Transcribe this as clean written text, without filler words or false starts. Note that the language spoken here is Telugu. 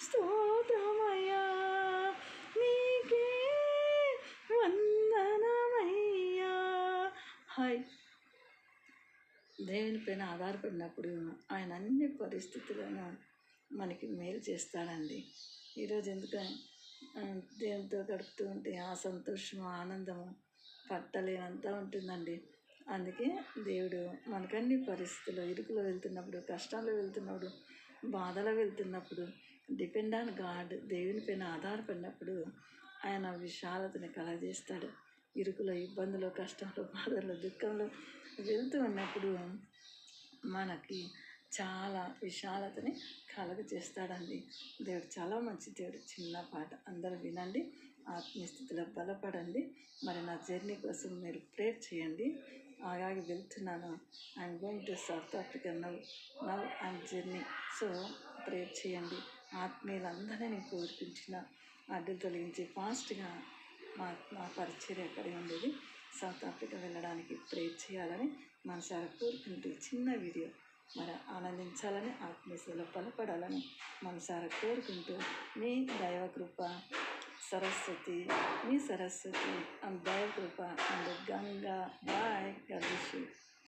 స్తోత్రమయ్యా, నీకే వందనమయ్యా. హాయ్. దేవుని పైన ఆధారపడినప్పుడు ఆయన అన్ని పరిస్థితులను మనకి మేలు చేస్తాడండి. ఈరోజు ఎందుకని దేవునితో గడుపుతూ ఉంటే ఆ సంతోషము ఆనందము పట్టలేనంత ఉంటుందండి. అందుకే దేవుడు మనకన్ని పరిస్థితుల్లో ఇరుకులో వెళ్తున్నప్పుడు, కష్టాల్లో వెళ్తున్నప్పుడు, బాధలో వెళ్తున్నప్పుడు డిపెండ్ ఆన్ గాడ్, దేవుని పైన ఆధారపడినప్పుడు ఆయన విశాలతని కలగజేస్తాడు. ఇరుకులో, ఇబ్బందులు, కష్టంలో, బాధల్లో, దుఃఖంలో వెళ్తూ ఉన్నప్పుడు మనకి చాలా విశాలతని కలుగజేస్తాడండి. దేవుడు చాలా మంచి దేవుడు. చిన్న పాట అందరూ వినండి, ఆత్మీయ స్థితిలో బలపడండి. మరి నా జర్నీ కోసం మీరు ప్రేర్ చేయండి. అలాగే వెళ్తున్నాను. I'm going to south Africa now I'm journey. So prayer చేయండి. ఆత్మీయులందరినీ నేను కోరుకుంటున్న అడ్డులు తొలగించి ఫాస్ట్గా మా పరిచర్య ఎక్కడే ఉండేది సౌత్ ఆఫ్రికా వెళ్ళడానికి ప్రేర్ చేయాలని మనసారా కోరుకుంటూ చిన్న వీడియో మరి ఆనందించాలని, ఆత్మీయతలో బలపడాలని మనసారా కోరుకుంటూ మీ దైవకృప సరస్వతి, మీ Saraswati and Daivakrupa and Ganga Bai. God bless you.